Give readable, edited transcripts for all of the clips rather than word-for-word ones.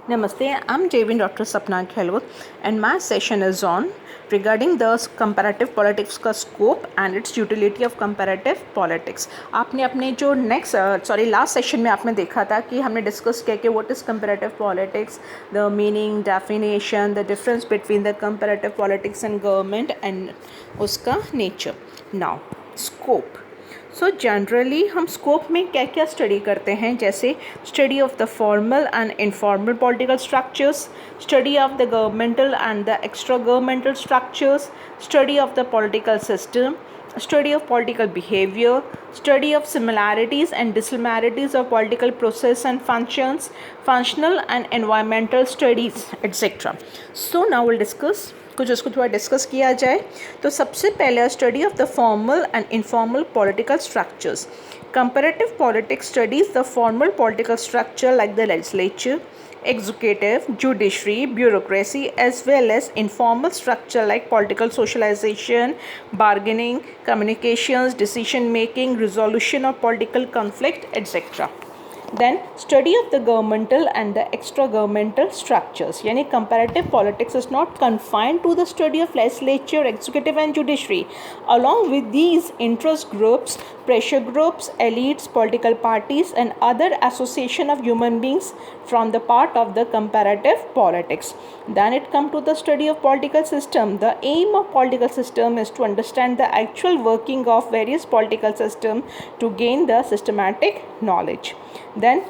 Namaste, I'm Javin Dr. Sapna Khelwat and my session is on regarding the comparative politics का scope and its utility of comparative politics. आपने अपने जो last session में आपने देखा था कि हमने डिस्कस किया कि what is comparative politics, the meaning, definition, the difference between the comparative politics and government and उसका nature. Now, scope. So generally हम स्कोप में क्या क्या स्टडी करते हैं, जैसे study of the formal and informal political structures, study of the governmental and the extra governmental structures, study of the political system, study of political behavior, study of similarities and dissimilarities of political process and functions, functional and environmental studies, etc. So now we'll discuss कुछ उसको थोड़ा discuss किया जाए. तो सबसे पहले study of the formal and informal political structures. Comparative politics studies the formal political structure like the legislature, executive, judiciary, bureaucracy, as well as informal structure like political socialization, bargaining, communications, decision making, resolution of political conflict, etc. Then study of the governmental and the extra governmental structures. यानी comparative politics is not confined to the study of legislature, executive and judiciary. Along with these interest groups, pressure groups, elites, political parties and other association of human beings from the part of the comparative politics. Then it comes to the study of political system. The aim of political system is to understand the actual working of various political system to gain the systematic knowledge. Then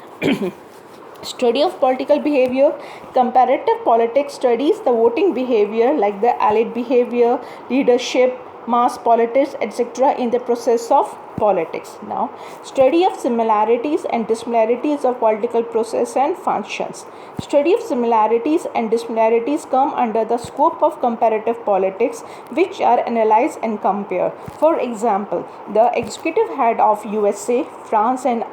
study of political behavior. Comparative politics studies the voting behavior like the allied behavior, leadership, mass politics, etc. in the process of politics. Now, study of similarities and dissimilarities of political process and functions. Study of similarities and dissimilarities come under the scope of comparative politics, which are analyzed and compared. For example, the executive head of USA, France and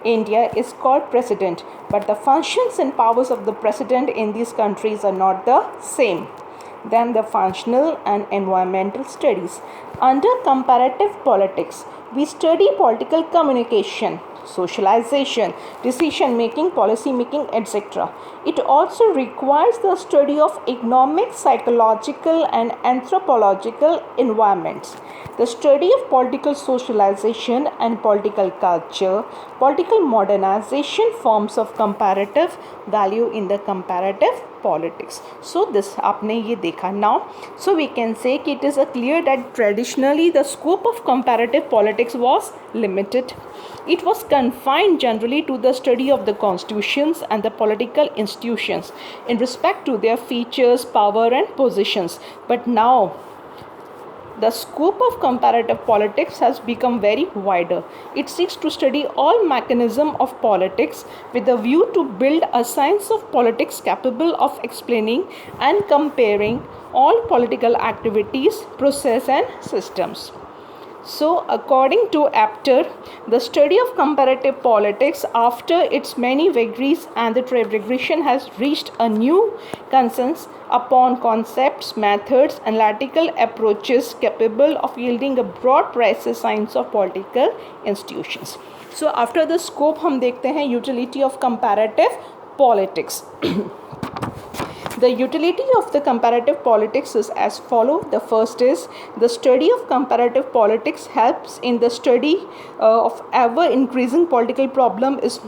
India is called president, but the functions and powers of the president in these countries are not the same. Then the functional and environmental studies. Under comparative politics, we study political communication, socialization, decision making, policy making, etc. It also requires the study of economic, psychological and anthropological environments. The study of political socialization and political culture, political modernization forms of comparative value in the comparative politics. So this आपने ये देखा. Now, so we can say it is clear that traditionally the scope of comparative politics was limited. It was confined generally to the study of the constitutions and the political institutions in respect to their features, power and positions. But now the scope of comparative politics has become very wider. It seeks to study all mechanisms of politics with a view to build a science of politics capable of explaining and comparing all political activities, process and systems. So, according to Apter, the study of comparative politics after its many vagaries and the regression has reached a new consensus upon concepts, methods, analytical approaches capable of yielding a broad precise science of political institutions. So, after the scope, हम देखते हैं utility of comparative politics. The utility of the comparative politics is as follows. The first is the study of comparative politics helps in the study of ever increasing political problem is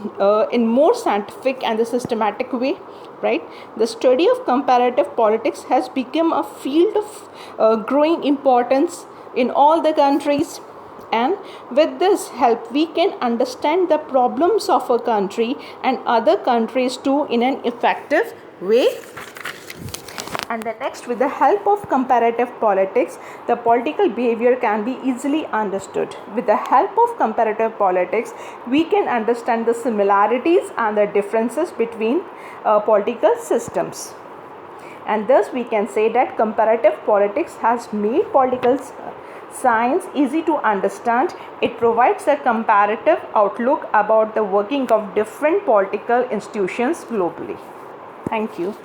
in more scientific and the systematic way, right? The study of comparative politics has become a field of growing importance in all the countries. And with this help, we can understand the problems of a country and other countries too in an effective way. And the next, with the help of comparative politics, the political behavior can be easily understood. With the help of comparative politics, we can understand the similarities and the differences between political systems. And thus we can say that comparative politics has made political science easy to understand. It provides a comparative outlook about the working of different political institutions globally. Thank you.